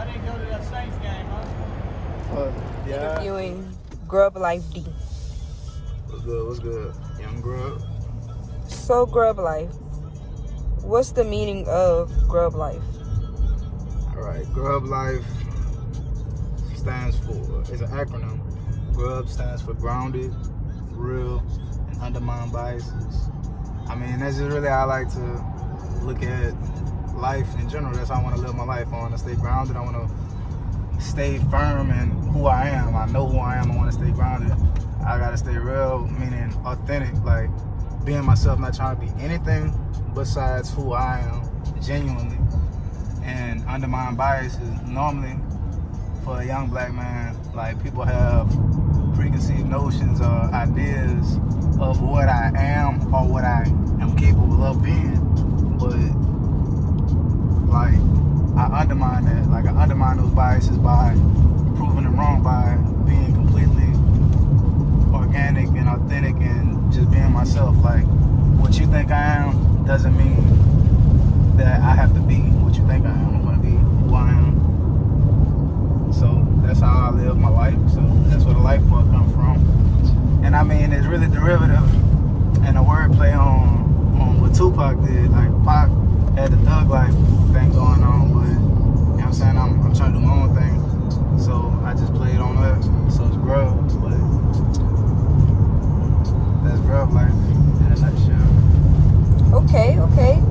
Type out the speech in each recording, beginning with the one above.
I didn't go to that Saints game, huh? Yeah. Interviewing G.R.U.B.Life D. What's good? What's good? Young Grub. So G.R.U.B.Life, what's the meaning of G.R.U.B.Life? All right. G.R.U.B.Life stands for, it's an acronym. Grub stands for grounded, real, and undermined biases. I mean, that's just really how I like to look at life in general. That's how I want to live my life. I want to stay grounded. I want to stay firm in who I am. I know who I am. I want to stay grounded. I got to stay real, meaning authentic, like being myself, not trying to be anything besides who I am, genuinely. And undermine biases. Normally, for a young black man, like, people have preconceived notions or ideas of what I am or what I am capable of being. But, like, I undermine that. Like, I undermine those biases by proving them wrong, by being completely organic and authentic and just being myself. Like, what you think I am doesn't mean that I have to be what you think I am. I'm going to be who I am. So that's how I live my life. So that's where the life part comes from. And I mean, it's really derivative and a wordplay on what Tupac did. Like, Pac had the thug life thing going on, but you know what I'm saying? I'm trying to do my own thing. So I just played on that. So it's Grub, but that's G.R.U.B.Life in a nutshell. Okay.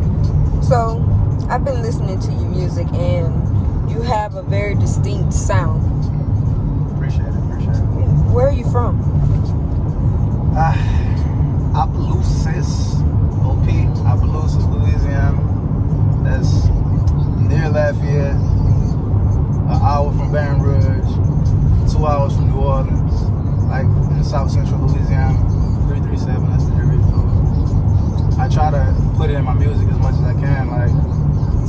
So I've been listening to your music and you have a very distinct sound. Appreciate it. Where are you from? Opelousas, Opelousas, Louisiana. That's near Lafayette, an hour from Baton Rouge, 2 hours from New Orleans, like in South Central Louisiana, 337, that's the area code. I try to put it in my music as much as I can, like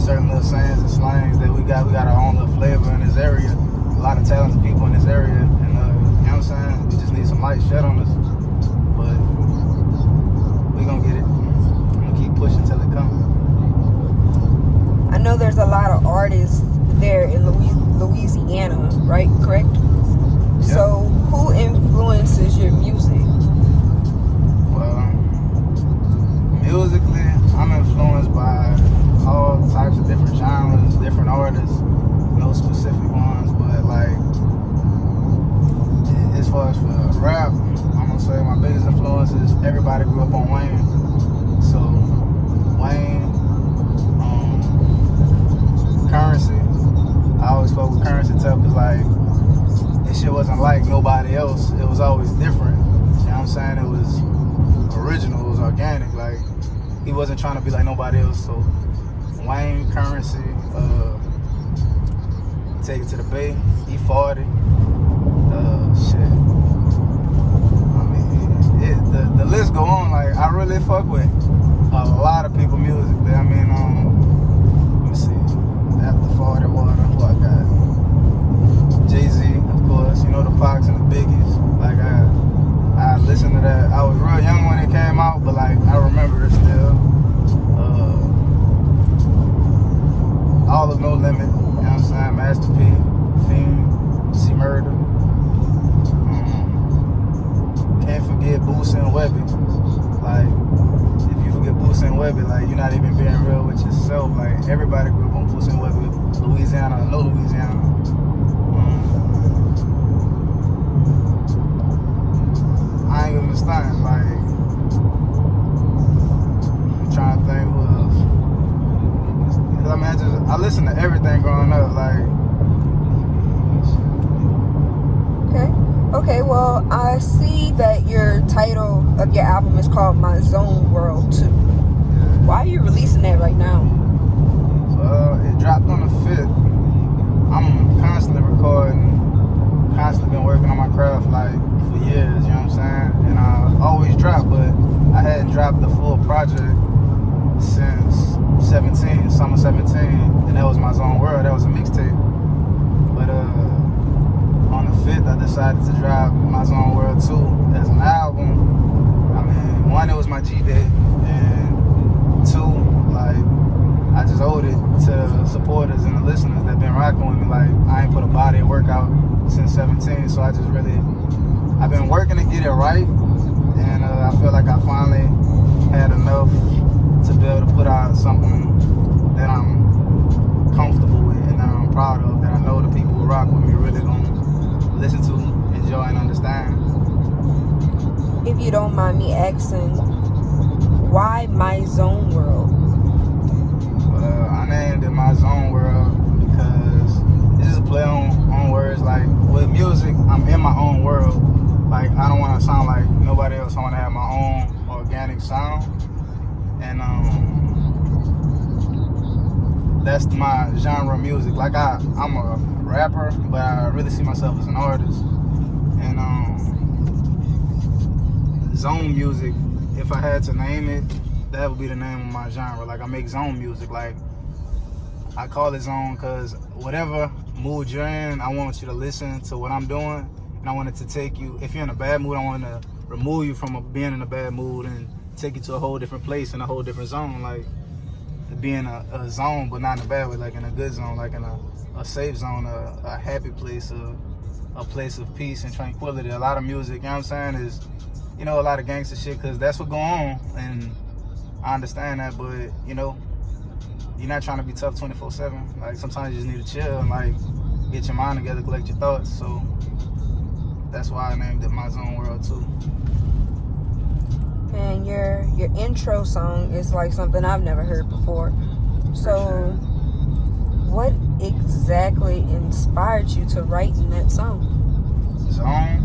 certain little sayings and slangs that we got our own little flavor in this area. A lot of talented people in this area, and you know what I'm saying? We just need some light shed on us, but we gonna get it. I'm gonna keep pushing till it comes. I know there's a lot of artists there in Louisiana, right? Correct? Yep. So who influences your music? Well, musically, I'm influenced by all types of different genres, different artists, no specific ones, but like, as far as for rap, I'm gonna say my biggest influence is everybody grew up on Wayne. So, Wayne, Currency. I always fuck with Currency tough because, like, this shit wasn't like nobody else. It was always different. You know what I'm saying? It was original, it was organic. Like, he wasn't trying to be like nobody else. So, Wayne, Currency, Take It to the Bay, E40, shit. I mean, the list go on. Like, I really fuck with a lot of people music. I mean, let me see. After 40 Water, who I got? Jay-Z, of course. You know, the Pacs and the Biggies. Like, I listened to that. I was real young when it came out, but like, I remember it still. All of No Limit, you know what I'm saying? Master P, Fiend, C Murder. Can't forget Boosie and Webby. Like, if you forget Boosie and Webby, like, you're not even being real with yourself. Like, everybody grew up on Boosie and Webby. Louisiana, no Louisiana. I ain't gonna stunt, like, I'm trying to think who else. Cause I mean, I listened to everything growing up, like. Okay, well, I see that your title of your album is called My Zone World 2. Why are you releasing that right now? It dropped on the 5th. I'm constantly recording, constantly been working on my craft, like, for years, you know what I'm saying? And I always drop, but I hadn't dropped the full project since 17, summer 17, and that was My Zone World. That was a mixtape. But on the 5th, I decided to drop My Zone World 2 as an album. I mean, one, it was my G-Day, and two, like, I just owed it to the supporters and the listeners that been been rocking with me. Like, I ain't put a body of work out since 17, so I've been working to get it right, and I feel like I finally had enough to be able to put out something that I'm comfortable with and that I'm proud of, that I know the people who rock with me really gonna listen to, enjoy, and understand. If you don't mind me asking, why My Zone World? I named it My Zone World because it's just a play on words. Like, with music, I'm in my own world. Like, I don't want to sound like nobody else. I want to have my own organic sound. And that's my genre of music. Like, I'm a rapper, but I really see myself as an artist. And zone music, if I had to name it, that would be the name of my genre. Like, I make zone music. Like, I call it zone because whatever mood you're in, I want you to listen to what I'm doing, and I want it to take you, if you're in a bad mood, I want to remove you from being in a bad mood and take you to a whole different place in a whole different zone. Like, being a zone, but not in a bad way, like in a good zone, like in a safe zone, a happy place, a place of peace and tranquility. A lot of music, you know what I'm saying, is, you know, a lot of gangster shit, because that's what going on, and I understand that, but, you know, you're not trying to be tough 24/7. Like, sometimes you just need to chill and, like, get your mind together, collect your thoughts. So that's why I named it My Zone World too. And your intro song is like something I've never heard before. So what exactly inspired you to write in that song? Zone?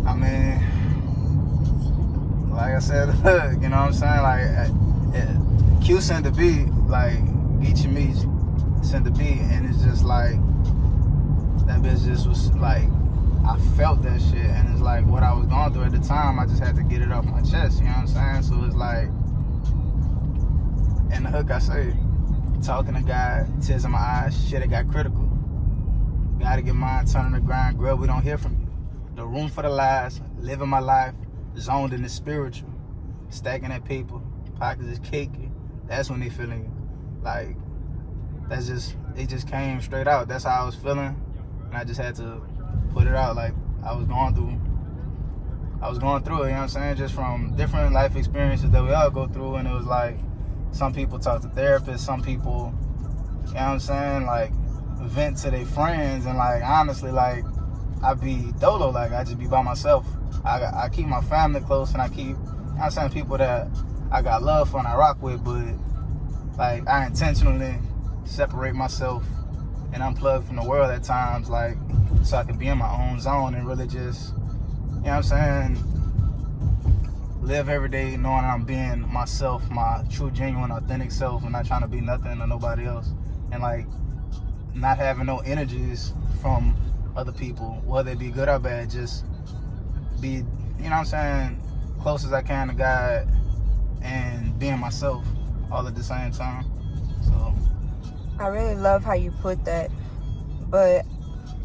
I mean, like I said, you know what I'm saying? Like, Q sent the beat, like, G.R.U.B.Life sent the beat, and it's just like, that bitch just was like, I felt that shit, and it's like what I was going through at the time, I just had to get it off my chest, you know what I'm saying? So it's like, in the hook I say, talking to God, tears in my eyes, shit, it got critical. Gotta get mine, turning the grind, girl, we don't hear from you. The room for the lies, living my life, zoned in the spiritual, stacking that paper, pockets is cakey. That's when they feeling you. Like, it just came straight out. That's how I was feeling, and I just had to put it out. Like, I was going through it, you know what I'm saying? Just from different life experiences that we all go through, and it was like, some people talk to therapists, some people, you know what I'm saying, like, vent to their friends, and like, honestly, like, I be dolo, like, I just be by myself. I keep my family close, and I keep, you know what I'm saying, people that I got love for and I rock with, but like, I intentionally separate myself and unplug from the world at times, like, so I can be in my own zone and really just, you know what I'm saying, live every day knowing I'm being myself, my true, genuine, authentic self, and not trying to be nothing or nobody else, and like, not having no energies from other people, whether it be good or bad. Just be, you know what I'm saying, close as I can to God and being myself all at the same time. So I really love how you put that. But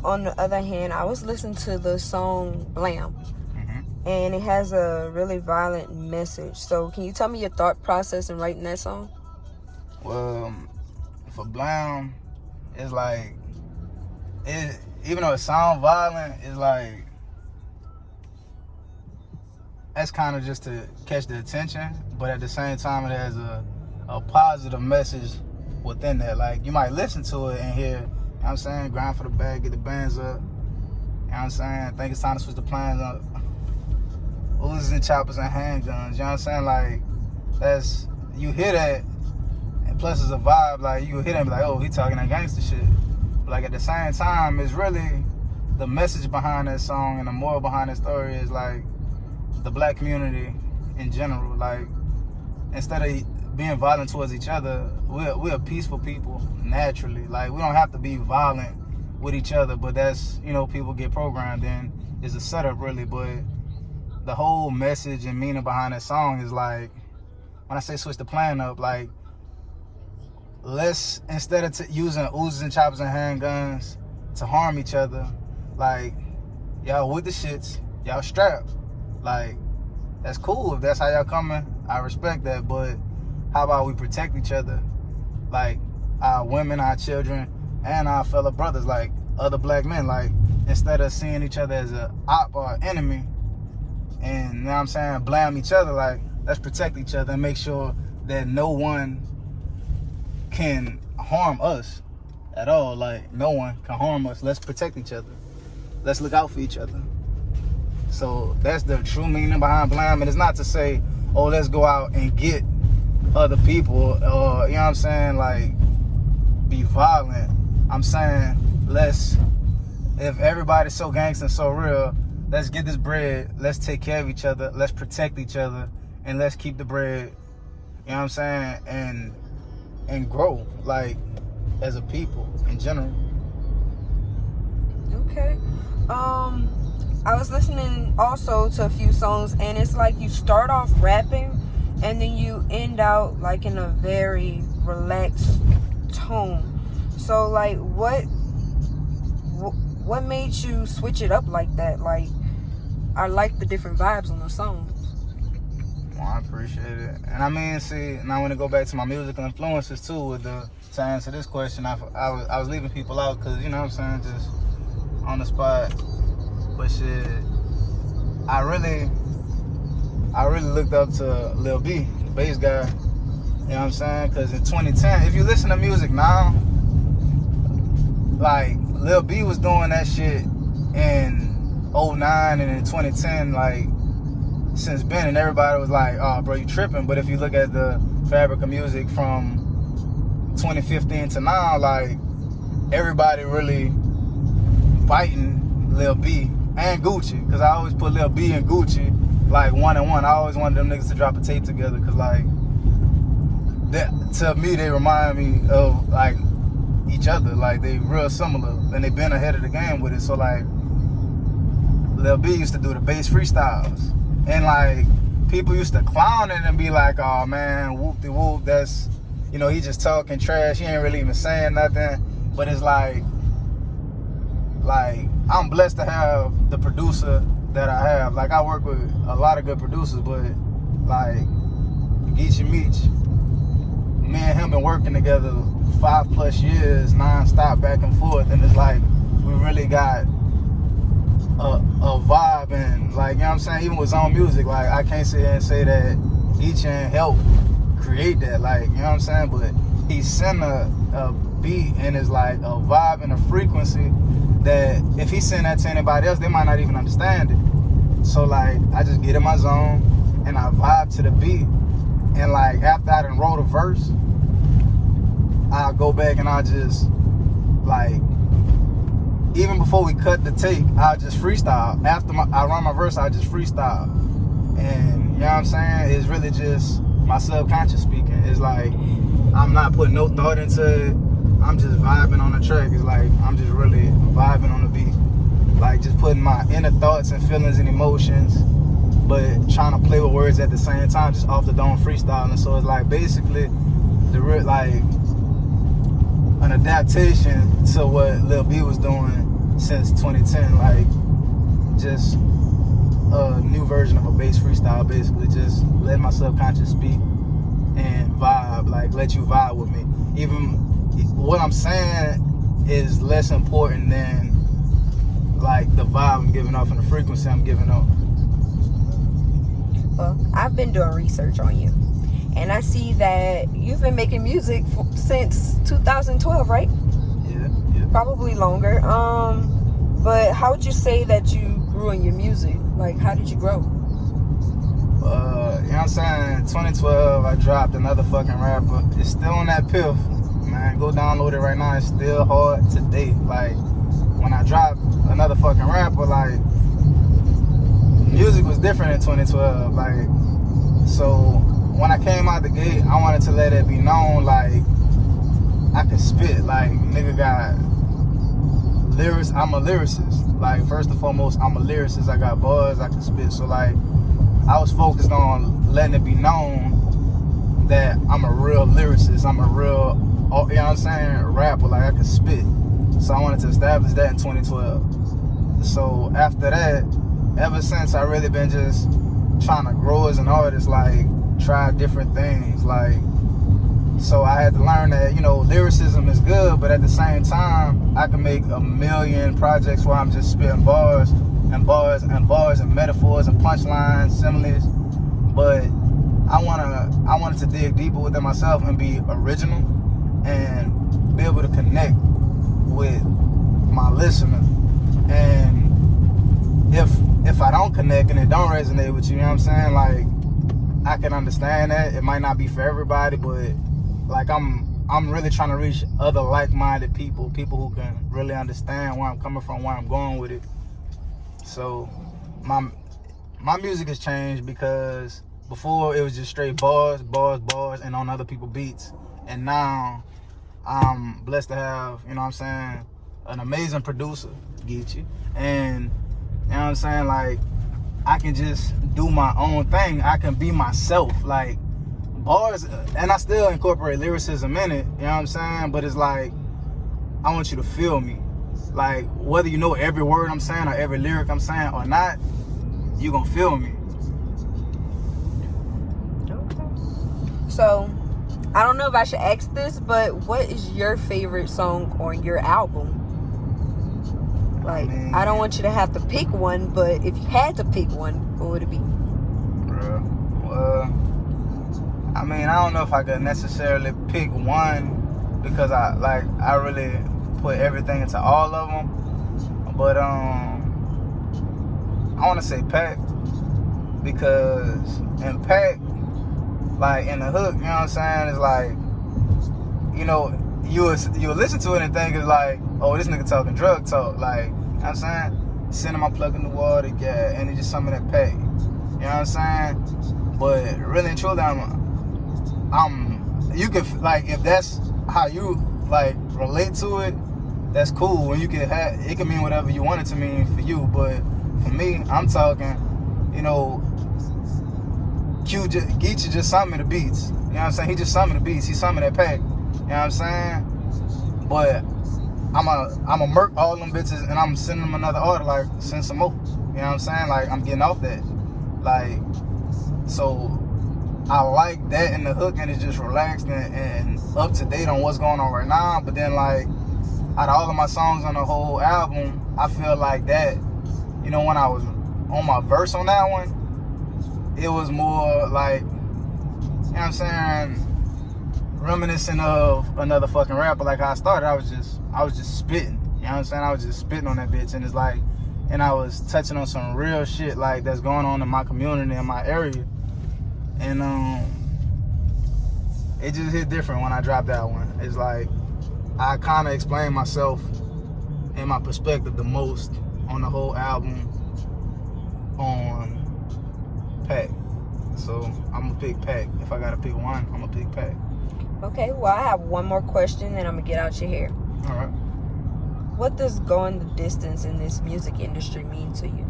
on the other hand, I was listening to the song Blam, and it has a really violent message. So can you tell me your thought process in writing that song? Well, for Blam, it's like, even though it sounds violent, it's like, that's kind of just to catch the attention, but at the same time, it has a positive message within that. Like, you might listen to it and hear, you know what I'm saying, grind for the bag, get the bands up, you know what I'm saying, think it's time to switch the plans up, Uzis and choppers and handguns, you know what I'm saying, like, that's, you hear that, and plus it's a vibe, like, you hear that and be like, oh, he talking that gangster shit, but like, at the same time, it's really, the message behind that song and the moral behind that story is like, the black community in general, like, instead of being violent towards each other, we're peaceful people naturally. Like, we don't have to be violent with each other, but that's, you know, people get programmed in. It's a setup, really, but the whole message and meaning behind that song is like, when I say switch the plan up, like, let's, instead of using Uzis and choppers and handguns to harm each other, like, y'all with the shits, y'all strapped. Like, that's cool if that's how y'all coming. I respect that, but how about we protect each other? Like, our women, our children, and our fellow brothers, like other black men. Like, instead of seeing each other as a op or enemy, and, you know what I'm saying, blame each other, like, let's protect each other and make sure that no one can harm us at all. Like, no one can harm us. Let's protect each other. Let's look out for each other. So that's the true meaning behind blame. And it's not to say, oh, let's go out and get other people, or, you know what I'm saying, like, be violent. I'm saying, if everybody's so gangster and so real, let's get this bread, let's take care of each other, let's protect each other, and let's keep the bread, you know what I'm saying, and grow, like, as a people in general. Okay. I was listening also to a few songs, and it's like you start off rapping and then you end out like in a very relaxed tone. So like what made you switch it up like that? Like, I like the different vibes on the songs. Well, I appreciate it. And I mean, see, now I want to go back to my musical influences too, with to answer this question. I was leaving people out because, you know what I'm saying, just on the spot. But shit, I really looked up to Lil B, the bass guy. You know what I'm saying? Because in 2010, if you listen to music now, like, Lil B was doing that shit in 09 and in 2010, like, since Ben, and everybody was like, oh, bro, you tripping. But if you look at the fabric of music from 2015 to now, like, everybody really fighting Lil B and Gucci, because I always put Lil B and Gucci like one and one. I always wanted them niggas to drop a tape together, because like, that, to me, they remind me of like each other. Like, they real similar, and they been ahead of the game with it. So like, Lil B used to do the bass freestyles, and like, people used to clown it and be like, oh man, whoop-de-whoop, that's, you know, he just talking trash, he ain't really even saying nothing. But it's like I'm blessed to have the producer that I have. Like, I work with a lot of good producers, but like Geechee Meech, me and him been working together 5+ years non-stop, back and forth, and it's like we really got a vibe. And like, you know what I'm saying, even with Zone Music, like, I can't sit here and say that Geechee helped create that, like, you know what I'm saying, but he sent a beat, and it's like a vibe and a frequency that if he send that to anybody else, they might not even understand it. So like, I just get in my zone and I vibe to the beat, and like, after I done wrote a verse, I'll go back and I'll just, like, even before we cut the tape, I'll just freestyle. After I run my verse, I'll just freestyle. And you know what I'm saying, it's really just my subconscious speaking. It's like, I'm not putting no thought into it, I'm just vibing on the track. It's like, I'm just really vibing on the beat. Like, just putting my inner thoughts and feelings and emotions, but trying to play with words at the same time, just off the dome freestyling. So it's like, basically, like, an adaptation to what Lil B was doing since 2010. Like, just a new version of a bass freestyle, basically. Just let my subconscious speak and vibe, like, let you vibe with me. Even what I'm saying is less important than like the vibe I'm giving off and the frequency I'm giving off. Well, I've been doing research on you, and I see that you've been making music since 2012, right? Yeah. Probably longer. But how would you say that you grew in your music? Like, how did you grow? You know what I'm saying? 2012, I dropped Another Fucking Rapper. It's still on that piff, man. Go download it right now. It's still hard today. Like, when I dropped Another Fucking Rapper, like, music was different in 2012. Like, so when I came out the gate, I wanted to let it be known, like, I could spit. Like, nigga got lyrics. I'm a lyricist. Like, first and foremost, I'm a lyricist. I got bars, I can spit. So like, I was focused on letting it be known that I'm a real lyricist. I'm a real, you know what I'm saying, rapper. Like, I can spit. So I wanted to establish that in 2012. So after that, ever since, I really been just trying to grow as an artist, like, try different things. Like, So I had to learn that, lyricism is good, but at the same time, I can make a million projects where I'm just spitting bars and bars and bars and metaphors and punchlines, similes. But I wanted to dig deeper within myself and be original and be able to connect with my listener. And if I don't connect and it don't resonate with you, you know what I'm saying? Like, I can understand that. It might not be for everybody, but like I'm really trying to reach other like-minded people who can really understand where I'm coming from, where I'm going with it. So my music has changed because before it was just straight bars, and on other people's beats. And now I'm blessed to have, an amazing producer, Geechie. And, like, I can just do my own thing. I can be myself. Like, bars, and I still incorporate lyricism in it, But it's like, I want you to feel me. Like, whether you know every word I'm saying or every lyric I'm saying or not, you gonna feel me. Okay. So, I don't know if I should ask this, but what is your favorite song on your album? Like, I don't want you to have to pick one, but if you had to pick one, what would it be? Well, I don't know if I could necessarily pick one because I really put everything into all of them. But I want to say Pack, because in Pack, like in the hook, it's like, you'll listen to it and think it's like, oh, this nigga talking drug talk, like, sending my plug in the water, yeah, and it's just some of that Pack, but really and truly, you can, like, if that's how you like relate to it, that's cool. And it can mean whatever you want it to mean for you. But for me, I'm talking, Geechie just sent me the beats. He just sent me the beats. He sent me that Pack. But I'm a murk all them bitches, and I'm sending them another order, like, send some more. Like, I'm getting off that. Like, so I like that in the hook, and it's just relaxed and up to date on what's going on right now. But then, like, out of all of my songs on the whole album, I feel like that, when I was on my verse on that one, it was more like, reminiscent of another fucking rapper. Like how I started, I was just spitting. I was just spitting on that bitch, and it's like, and I was touching on some real shit like that's going on in my community, in my area. And it just hit different when I dropped that one. It's like, I kind of explained myself and my perspective the most on the whole album on Pack. So I'm gonna pick Pack. If I gotta pick one, I'm gonna pick Pack. Okay, well, I have one more question, and I'm gonna get out your hair. All right. What does going the distance in this music industry mean to you?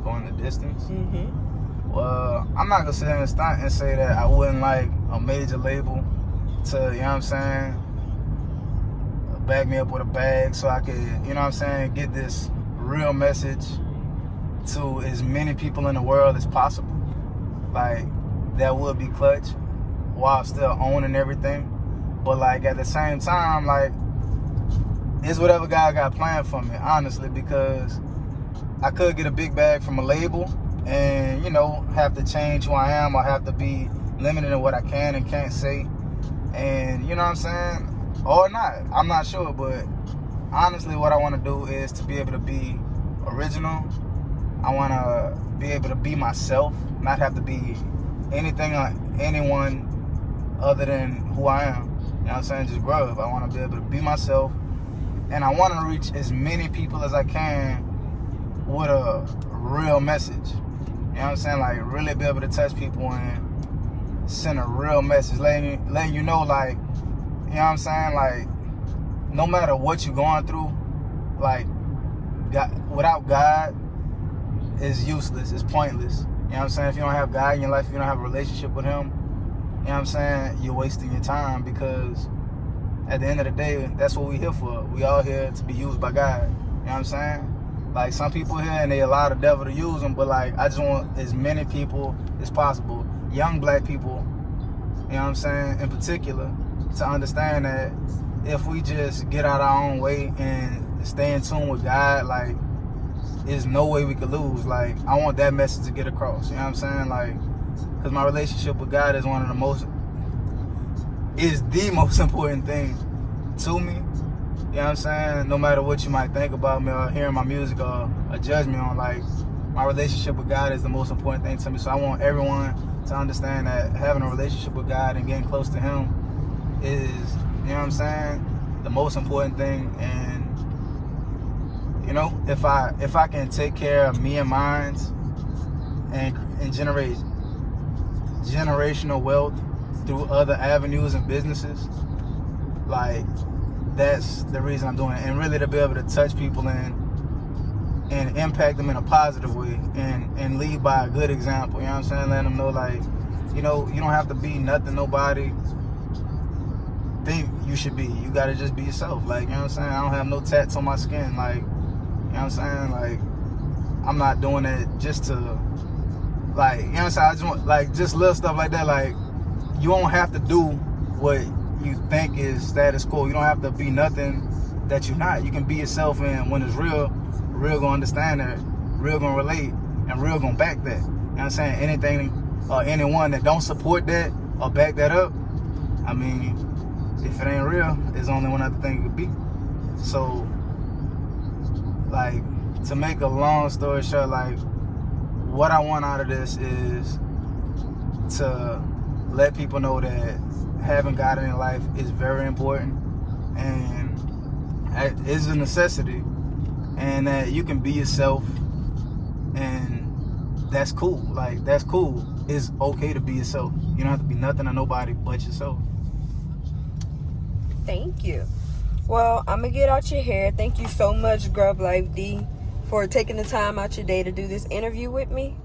Going the distance? Mm-hmm. Well, I'm not gonna sit here and stunt and say that I wouldn't like a major label to, back me up with a bag so I could, get this real message to as many people in the world as possible. Like, that would be clutch while still owning everything. But, like, at the same time, like, it's whatever God got planned for me, honestly, because I could get a big bag from a label and, have to change who I am, or have to be limited in what I can and can't say. And, or not. I'm not sure, but honestly, what I want to do is to be able to be original. I want to be able to be myself, not have to be anything or anyone other than who I am. Just G.R.U.B. I want to be able to be myself, and I want to reach as many people as I can with a real message. Like, really be able to touch people and send a real message, letting you know, like, like, no matter what you're going through, like, God, without God, is useless, it's pointless. If you don't have God in your life, if you don't have a relationship with Him, you're wasting your time, because at the end of the day, that's what we're here for. We all here to be used by God. Like, some people here, and they allow the devil to use them, but, like, I just want as many people as possible, young black people, in particular, to understand that if we just get out our own way and stay in tune with God, like, there's no way we could lose. Like, I want that message to get across. You know what I'm saying? Like, because my relationship with God is the most important thing to me. You know what I'm saying? No matter what you might think about me or hearing my music or judge me on, like, my relationship with God is the most important thing to me. So I want everyone to understand that having a relationship with God and getting close to Him is, you know what I'm saying, the most important thing. And, you know, if I can take care of me and mine and generate generational wealth through other avenues and businesses, like, that's the reason I'm doing it. And really to be able to touch people and impact them in a positive way and lead by a good example. You know what I'm saying? Letting them know, like, you know, you don't have to be nothing nobody think you should be. You gotta just be yourself. Like, you know what I'm saying? I don't have no tats on my skin. Like, you know what I'm saying? Like, I'm not doing it just to, like, you know what I'm saying? I just want, like, just little stuff like that. Like, you don't have to do what you think is status quo. You don't have to be nothing that you're not. You can be yourself, and when it's real gonna understand that, real gonna relate, and real gonna back that. You know what I'm saying? Anything or anyone that don't support that or back that up, I mean, if it ain't real, there's only one other thing it could be. So, like, to make a long story short, like, what I want out of this is to let people know that having God in their life is very important and is a necessity, and that you can be yourself, and that's cool. Like, that's cool. It's okay to be yourself. You don't have to be nothing or nobody but yourself. Thank you. Well, I'm going to get out your hair. Thank you so much, G.R.U.B.Life D, for taking the time out your day to do this interview with me.